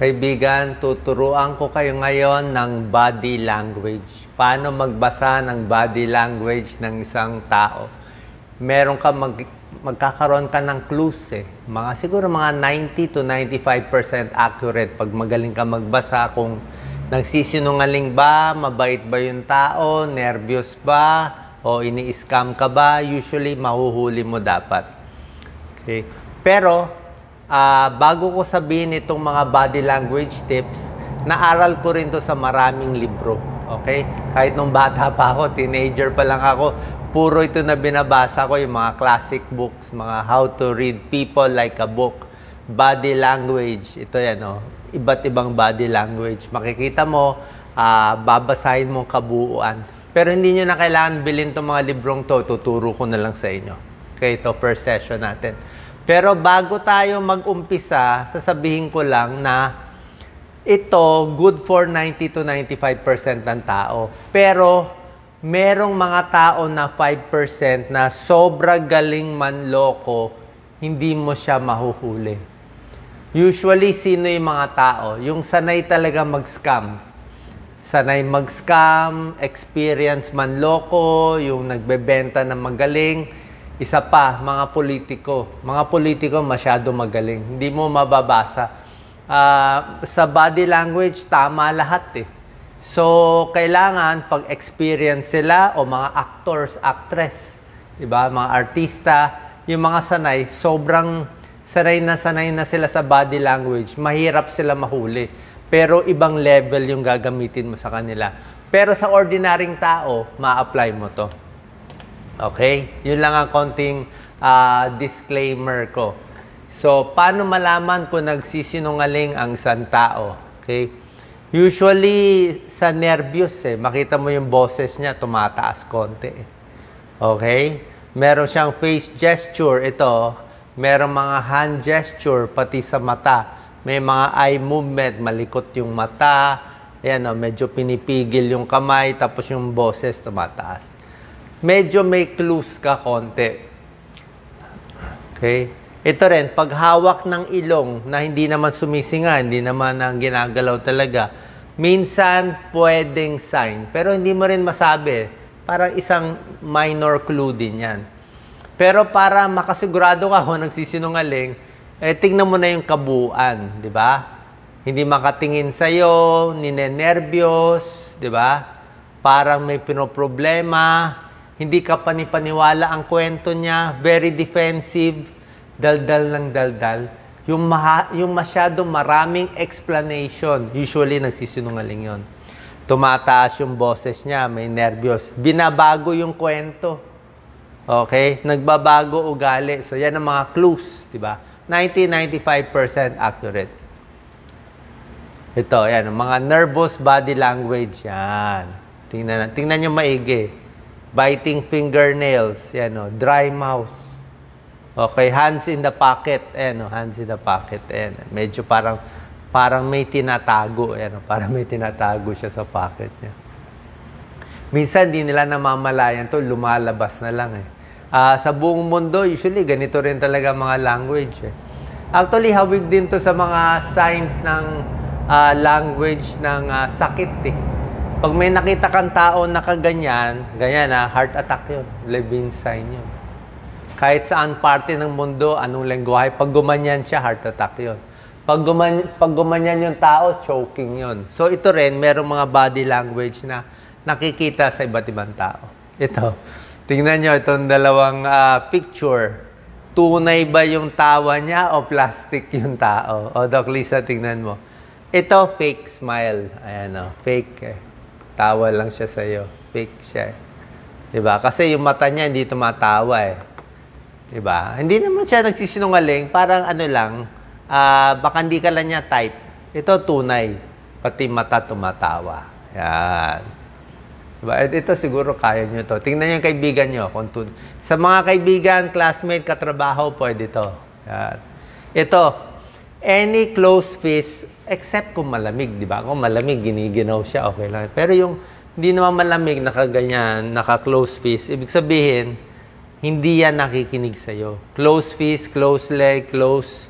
Kaibigan, tuturuan ko kayo ngayon ng body language. Paano magbasa ng body language ng isang tao. Magkakaroon ka ng clues eh. Siguro mga 90 to 95% accurate pag magaling ka magbasa kung nagsisinungaling ba, mabait ba yung tao, nervyos ba, o ini-scam ka ba, usually mahuhuli mo dapat. Okay? Pero, bago ko sabihin itong mga body language tips, naaral ko rin to sa maraming libro. Okay? Kahit nung bata pa ako, teenager pa lang ako, puro ito na binabasa ko, yung mga classic books, mga how to read people like a book, body language. Ito yan, iba't ibang body language. Makikita mo, babasahin mong kabuuan. Pero hindi nyo na kailangan bilhin itong mga librong to, tuturo ko na lang sa inyo. Okay, ito first session natin. Pero bago tayo mag-umpisa, sasabihin ko lang na ito good for 90 to 95% ng tao. Pero merong mga tao na 5% na sobra galing manloko, hindi mo siya mahuhuli. Usually, sino yung mga tao? Yung sanay talaga mag-scam. Sanay mag-scam, experience manloko, yung nagbebenta ng magaling. Isa pa, mga politiko. Mga politiko masyado magaling. Hindi mo mababasa. Sa body language, tama lahat eh. So, kailangan pag-experience sila o mga actors, actress, diba? Mga artista, yung mga sanay, sobrang sanay na sila sa body language. Mahirap sila mahuli. Pero ibang level yung gagamitin mo sa kanila. Pero sa ordinaryong tao, ma-apply mo to. Okay? Yun lang ang konting disclaimer ko. So, paano malaman kung nagsisinungaling ang isang tao? Okay? Usually, sa nervyos makita mo yung boses niya, tumataas konti. Okay? Meron siyang face gesture. Ito, meron mga hand gesture, pati sa mata. May mga eye movement, malikot yung mata. Ayan, medyo pinipigil yung kamay, tapos yung boses tumataas. Medyo may clues ka konti. Okay? Ito rin, pag hawak ng ilong na hindi naman sumisinga, hindi naman ang ginagalaw talaga, minsan pwedeng sign. Pero hindi mo rin masabi. Parang isang minor clue din yan. Pero para makasigurado ka kung nagsisinungaling, tingnan mo na yung kabuuan, di ba? Hindi makatingin sa'yo, ninenervyos, di ba? Parang may pinoproblema, hindi ka panipaniwala ang kwento niya, very defensive, daldal ng daldal. Yung masyadong maraming explanation, usually nagsisinungaling yon. Tumataas yung boses niya, may nervyos. Binabago yung kwento. Okay? Nagbabago ugali. So, yan ang mga clues, di ba? 90-95% accurate. Ito, yan. Mga nervous body language, yan. Tingnan nyo maigi. Biting fingernails, yan dry mouth. Okay, hands in the pocket, hands in the pocket, medyo parang may tinatago, parang may tinatago siya sa pocket niya. Minsan di nila namamalayan to, lumalabas na lang sa buong mundo, usually ganito rin talaga mga language Actually, hawig din to sa mga signs ng language ng sakit Pag may nakita kang tao na kaganyan, heart attack yun. Levine sign yun. Kahit saan parte ng mundo, anong lengguwahe, pag gumanyan siya, heart attack yun. Pag gumanyan yung tao, choking yun. So ito rin, merong mga body language na nakikita sa iba't ibang tao. Ito, tingnan nyo itong dalawang picture. Tunay ba yung tawa niya o plastic yung tao? O Doc Lisa, tingnan mo. Ito, fake smile. Ayan fake Tawa lang siya sa'yo. Fake siya. Diba? Kasi yung mata niya hindi tumatawa Diba? Hindi naman siya nagsisinungaling. Parang lang, baka hindi ka lang niya type. Ito tunay. Pati mata tumatawa. Yan. Diba? Ito siguro kaya nyo to. Tingnan niyo yung kaibigan nyo. Sa mga kaibigan, classmate, katrabaho, pwede to. Yan. Ito, any closed fist, except kung malamig, di ba? Kung malamig, giniginaw siya, okay lang. Pero yung hindi naman malamig, nakaganyan, naka-close fist, ibig sabihin, hindi yan nakikinig sa'yo. Close fist, close leg, close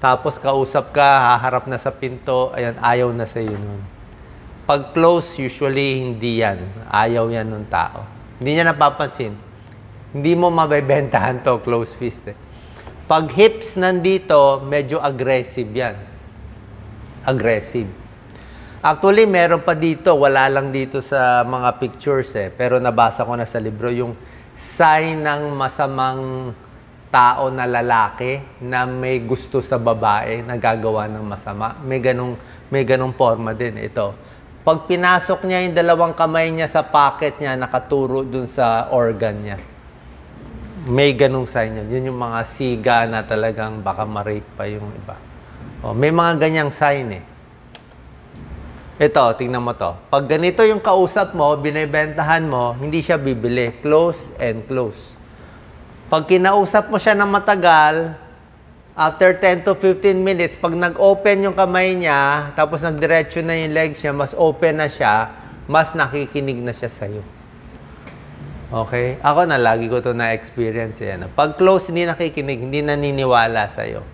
Tapos kausap ka, haharap na sa pinto, ayan, ayaw na sa iyo nun. Pag close, usually hindi yan. Ayaw yan ng tao. Hindi niya napapansin. Hindi mo mabebentahan to, close fist eh. Pag hips nandito, medyo aggressive yan. Aggressive. Actually, meron pa dito, wala lang dito sa mga pictures eh. Pero nabasa ko na sa libro, yung sign ng masamang tao na lalaki na may gusto sa babae na gagawa ng masama. May ganong forma din ito. Pag pinasok niya yung dalawang kamay niya sa pocket niya, nakaturo dun sa organ niya. May ganong sign yun. Yun yung mga siga na talagang baka ma-rape pa yung iba. O, may mga ganyang sign eh. Ito, tingnan mo to. Pag ganito yung kausap mo, binibentahan mo, hindi siya bibili. Close and close. Pag kinausap mo siya ng matagal, after 10 to 15 minutes, pag nag-open yung kamay niya, tapos nagdiretso na yung legs niya, mas open na siya, mas nakikinig na siya sa'yo. Okay? Ako na, lagi ko to na-experience. Yan. Pag close, hindi nakikinig, hindi naniniwala sa'yo.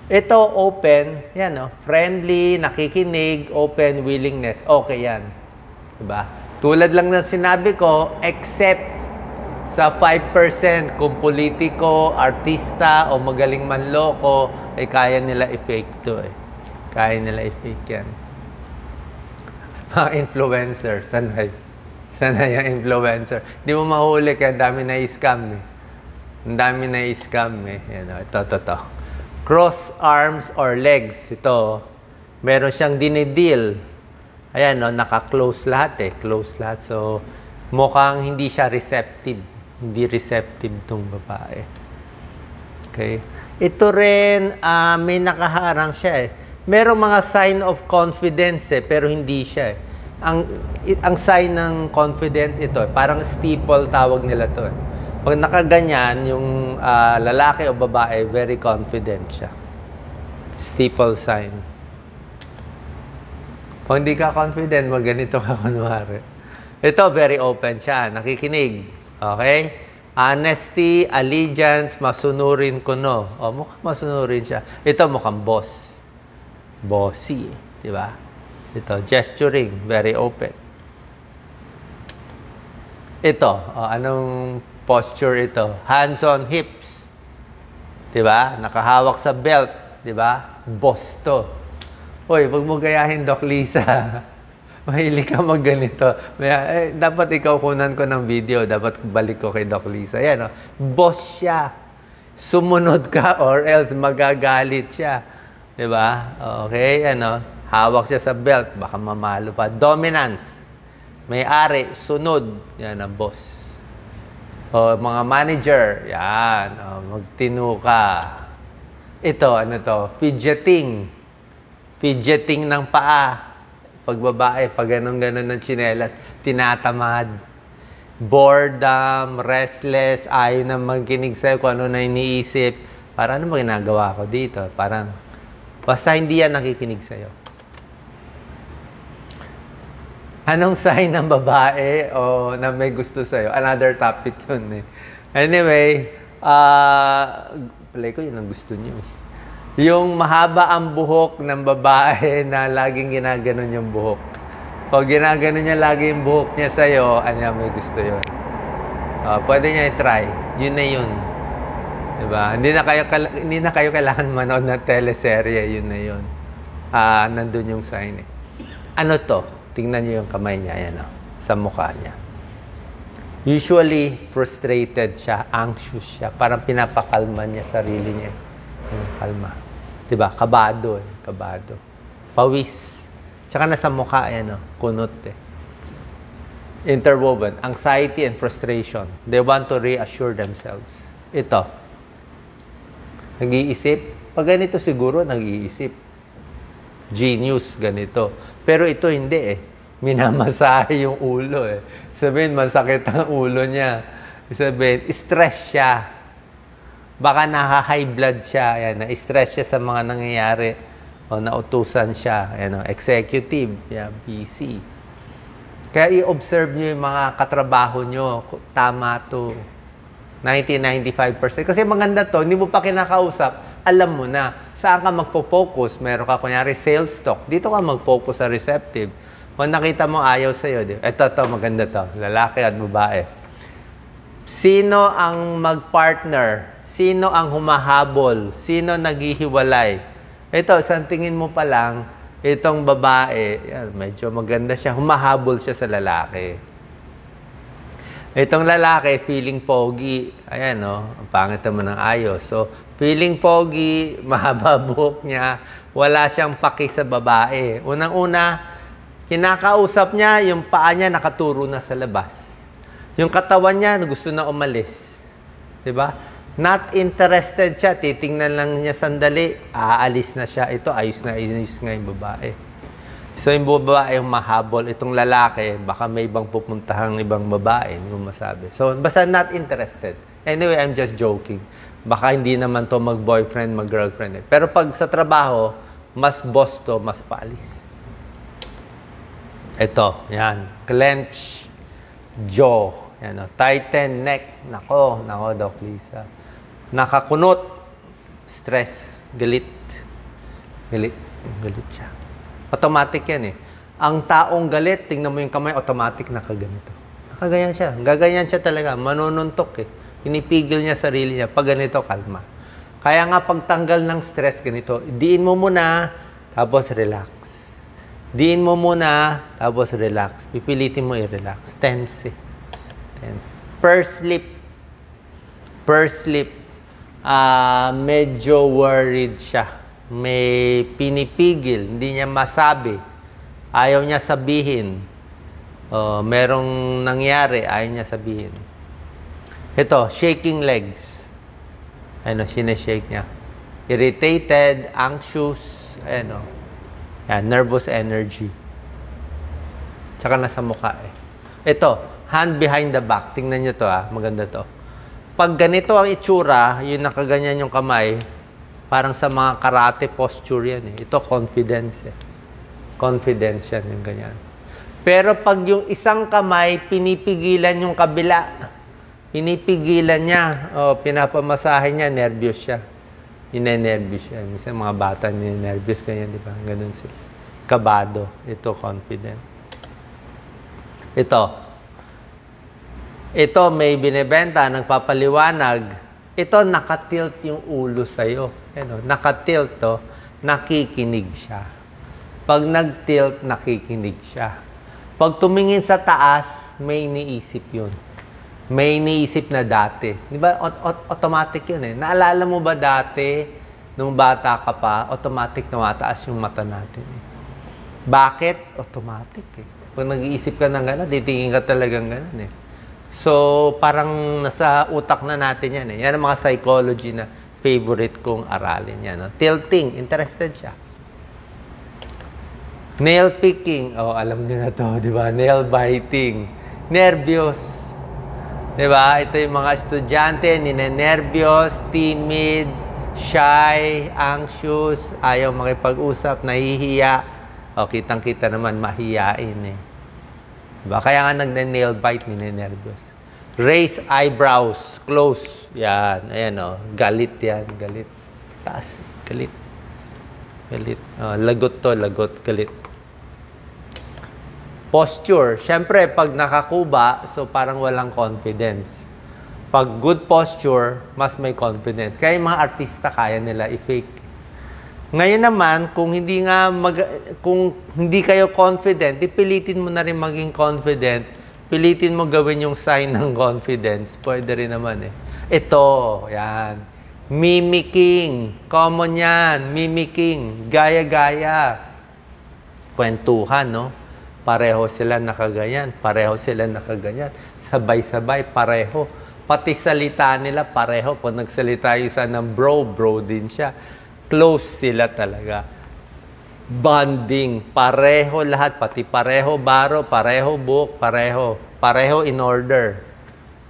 Ito, open, yan, no? Friendly, nakikinig, open, willingness. Okay yan. Diba? Tulad lang ng sinabi ko, except sa 5% kung politiko, artista, o magaling manloko, ay kaya nila i-fake to eh. Kaya nila i-fake yan. Mga influencer, sanay. Sanay yung influencer. Hindi mo mahuli kaya dami na i-scam eh. Ang dami na i-scam eh. Yan, ito. Cross arms or legs. Ito, meron siyang dinidil. Ayan, no, naka-close lahat eh. Close lahat. So, mukhang hindi siya receptive. Hindi receptive tong babae. Okay? Ito rin, may nakaharang siya eh. Merong mga sign of confidence eh, pero hindi siya eh. Ang sign ng confidence ito, parang steeple tawag nila to eh. Pag nakaganyan, yung lalaki o babae, very confident siya. Steeple sign. Pag hindi ka confident, ganito ka kunwari. Ito, very open siya. Nakikinig. Okay? Honesty, allegiance, masunurin ko no. O, mukhang masunurin siya. Ito, mukhang boss. Bossy. Diba? Ito, gesturing, very open. Ito, anong posture ito? Hands on hips. Diba? Nakahawak sa belt. Diba? Boss to. Uy, wag mo gayahin, Doc Lisa. Mahilig ka magganito. Dapat ikaw kunan ko ng video. Dapat balik ko kay Doc Lisa. Yan, boss siya. Sumunod ka or else magagalit siya. Diba? Okay, hawak siya sa belt. Baka mamalo pa. Dominance. May-ari, sunod. Yan ang boss. O, mga manager. Yan. Magtino ka. Ito, fidgeting. Fidgeting ng paa. Pag babae, pag ganun-ganun ng tsinelas, tinatamad. Boredom, restless, ayaw na magkinig sa'yo kung ano na iniisip. Parang ano ba ginagawa ko dito? Parang, basta hindi yan nakikinig sa'yo. Anong sign ng babae o na may gusto sa'yo? Another topic yun eh. Anyway, play ko yun ang gusto niyo. Yung mahaba ang buhok ng babae na laging ginaganon yung buhok. Pag ginaganon niya lagi yung buhok niya sa'yo, may gusto yun. Pwede niya i-try. Yun na yun. Diba? Hindi na kayo kailangan manood ng teleserye. Yun na yun. Nandun yung sign eh. Ano to? Tingnan niyo yung kamay niya. Ayan, sa mukha niya. Usually, frustrated siya, anxious siya. Parang pinapakalma niya sarili niya. Yung kalma. Diba? Kabado eh. Kabado. Pawis. Tsaka nasa mukha, kunot eh. Interwoven. Anxiety and frustration. They want to reassure themselves. Ito. Nag-iisip. Pag ganito siguro, nag-iisip. Genius, ganito. Pero ito hindi eh. Minamasahe yung ulo eh. Sabihin, masakit ang ulo niya. Sabihin, stress siya. Baka naka-high blood siya. Ayan, na-stress siya sa mga nangyayari. O nautusan siya. Ayan, executive. Ayan, busy. Kaya i-observe nyo yung mga katrabaho nyo. Tama to. 90-95%. Kasi maganda to, hindi mo pa kinakausap. alam mo na saan ka magpo-focus. Meron ka kunyari sales talk, dito ka mag-focus sa receptive. Kung nakita mo ayaw sa'yo, ito, maganda to, lalaki at babae. Sino ang mag-partner? Sino ang humahabol? Sino naghihiwalay? Ito, isang tingin mo pa lang, itong babae, yan, medyo maganda siya, humahabol siya sa lalaki. Itong lalaki, feeling pogi. Ayan, no? Ang pangit naman ng ayos. So, feeling pogi, mahaba buhok niya, wala siyang paki sa babae. Unang-una, kinakausap niya, yung paa niya nakaturo na sa labas. Yung katawan niya, gusto na umalis. Diba? Not interested siya, titingnan lang niya sandali, aalis na siya. Ito, ayos na nga yung babae. So, yung babae yung mahabol. Itong lalaki, baka may ibang pupuntahang ibang babae. Hindi mo masabi. So, basta not interested. Anyway, I'm just joking. Baka hindi naman to mag-boyfriend, mag-girlfriend. Pero pag sa trabaho, mas boss to, mas paalis. Ito, yan. Clench jaw. Yan, tighten neck. Nako, Doc Lisa. Nakakunot. Stress. Galit. Galit siya. Automatic yan eh. Ang taong galit, tingnan mo yung kamay, automatic nakaganito. Nakaganyan siya. Gaganyan siya talaga. Manununtok eh. Pinipigil niya sarili niya. Pag ganito, kalma. Kaya nga pagtanggal ng stress, ganito. Diin mo muna, tapos relax. Diin mo muna, tapos relax. Pipilitin mo i-relax. Tense eh. Tense. First sleep. Medyo worried siya. May pinipigil, hindi niya masabi. Ayaw niya sabihin. Merong nangyari, ayaw niya sabihin. Ito, shaking legs. Ano, sinashake niya. Irritated, anxious, ano. Yan, nervous energy. Tsaka nasa mukha eh. Ito, hand behind the back. Tingnan niyo to maganda to. Pag ganito ang itsura, yung nakaganyan yung kamay, parang sa mga karate posture yan eh. Ito, confidence eh. Confidence yan, yung ganyan. Pero pag yung isang kamay, pinipigilan yung kabila. Pinipigilan niya. Pinapamasahe niya, nervous siya. Ine-nervous siya. Minsan mga bata nervous ganyan, di ba? Ganun sila. Kabado. Ito, confident. Ito, may binibenta, nagpapaliwanag. Ito, nakatilt yung ulo sa'yo. Nakatilt to, nakikinig siya. Pag nag-tilt, nakikinig siya. Pag tumingin sa taas, may iniisip yun. May iniisip na dati. Di ba? Automatic yun eh. Naalala mo ba dati, nung bata ka pa, automatic tumataas yung mata natin eh. Bakit? Automatic eh. Pag nag-iisip ka ng gano'n, titingin ka talagang gano'n eh. So, parang nasa utak na natin yan eh. Yan ang mga psychology na favorite kong aralin yan. No? Tilting, interested siya. Nail picking, alam niyo na to, di ba? Nail biting. Nervyos. Di ba? Ito yung mga estudyante, ninenervyos, timid, shy, anxious, ayaw makipag-usap, nahihiya. Kitang-kita naman, mahiyain eh. Diba? Kaya nga nagne-nail bite, ninenervyos. Raise eyebrows, close. Yan, ayan galit yan, galit. Taas, galit. Galit. Lagot to, lagot, galit. Posture. Siyempre, pag nakakuba, so parang walang confidence. Pag good posture, mas may confidence. Kaya yung mga artista, kaya nila i-fake. Ngayon naman, kung hindi kayo confident, ipilitin mo na rin maging confident, pilitin mo gawin yung sign ng confidence. Pwede rin naman eh. Ito, yan. Mimicking. Common yan. Mimicking. Gaya-gaya. Kwentuhan, no? Pareho sila nakaganyan. Pareho sila nakaganyan. Sabay-sabay, pareho. Pati salita nila, pareho. Pag nagsalita yung isa ng bro din siya. Close sila talaga. Bonding. Pareho lahat. Pati pareho baro, pareho buhok, pareho. Pareho in order.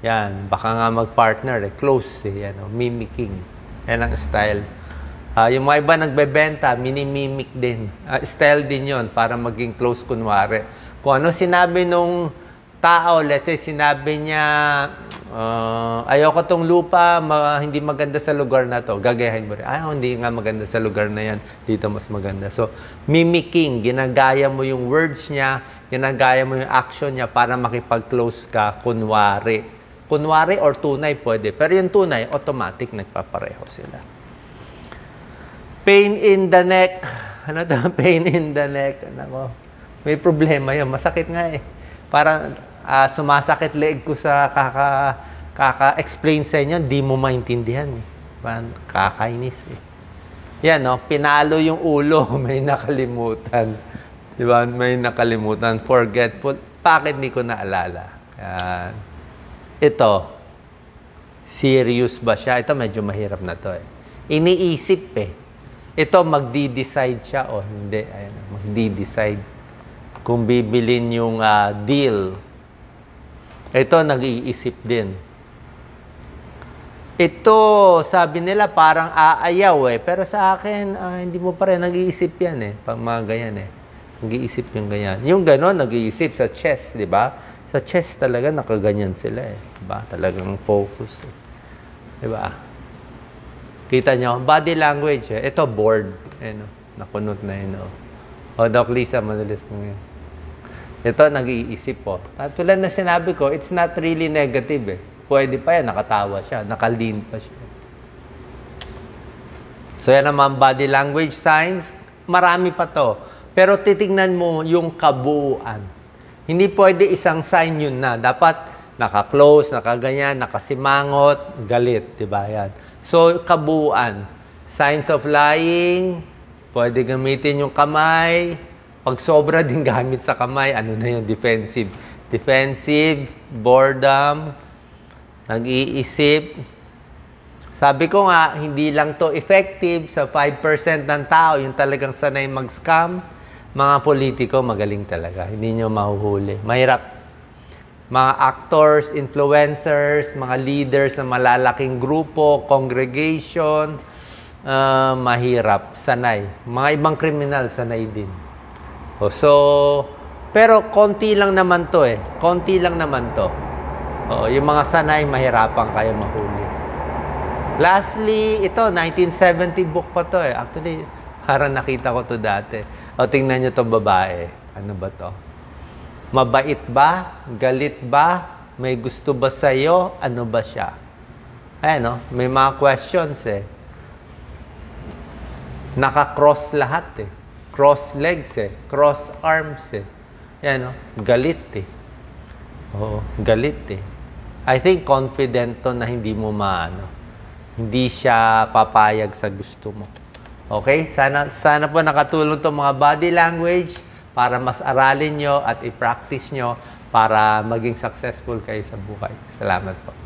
Yan. Baka nga mag-partner. Close eh. Yan, mimicking. Yan ang style. Yung mga iba nagbebenta, mini-mimic din. Style din yon para maging close kunwari. Kung ano sinabi nung tao, let's say, sinabi niya, ayoko tong lupa, hindi maganda sa lugar na to. Gagayahin mo rin, hindi nga maganda sa lugar na yan. Dito mas maganda. So, mimicking, ginagaya mo yung words niya, ginagaya mo yung action niya para makipag-close ka, kunwari. Kunwari or tunay pwede. Pero yung tunay, automatic, nagpapareho sila. Pain in the neck. Ano to? Pain in the neck. Ano, may problema yun. Masakit nga eh. Parang sumasakit leeg ko sa kaka-explain sa inyo, di mo maintindihan eh. Parang kakainis eh. Yan, no? Pinalo yung ulo, may nakalimutan. Di ba? May nakalimutan. Forgetful. Bakit di ko naalala? Yan. Ito, serious ba siya? Ito medyo mahirap na to eh. Iniisip eh. Ito, magdi-decide siya o hindi. Ayan, magdi-decide kung bibilin yung deal. Ito, nag-iisip din. Ito, sabi nila parang aayaw eh. Pero sa akin, hindi mo pa rin nag-iisip yan eh. Pag mga ganyan eh. Nag-iisip yung ganyan. Yung gano'n, nag-iisip sa chess, di ba? Sa chess talaga, nakaganyan sila eh. Di ba? Talagang focus eh. Di ba? Kita nyo, body language eh. Ito, bored. Ano, nakunot na yun. O, Doc Lisa, madalas mo yun. Ito, nag-iisip po. Tulad na sinabi ko, it's not really negative eh. Pwede pa yan, nakatawa siya, nakalin pa siya. So yan naman, body language signs. Marami pa to. Pero titignan mo yung kabuuan. Hindi pwede isang sign yun na. Dapat naka-close, nakaganyan, nakasimangot, galit. Diba yan? So, kabuuan. Signs of lying, pwede gamitin yung kamay. Pag sobra din gamit sa kamay, ano na yung defensive? Defensive, boredom, nag-iisip. Sabi ko nga, hindi lang to effective sa 5% ng tao, yung talagang sanay mag-scam. Mga politiko, magaling talaga. Hindi nyo mahuhuli. Mahirap. Mga actors, influencers, mga leaders ng malalaking grupo, congregation, mahirap, sanay. Mga ibang kriminal, sanay din. So, pero konti lang naman to eh. Konti lang naman to. Yung mga sanay, mahirapan kayo mahuli. Lastly, ito, 1970 book pa to eh. Actually, parang nakita ko to dati. Tingnan nyo tong babae. Ano ba to? Mabait ba? Galit ba? May gusto ba sa'yo? Ano ba siya? Ayan, no? May mga questions eh. Naka-cross lahat eh. Cross legs eh. Cross arms eh. Yan, no? Galit eh. Oo, galit eh. I think confident to na hindi mo hindi siya papayag sa gusto mo. Okay? Sana po nakatulong to mga body language para mas aralin nyo at i-practice nyo para maging successful kayo sa buhay. Salamat po.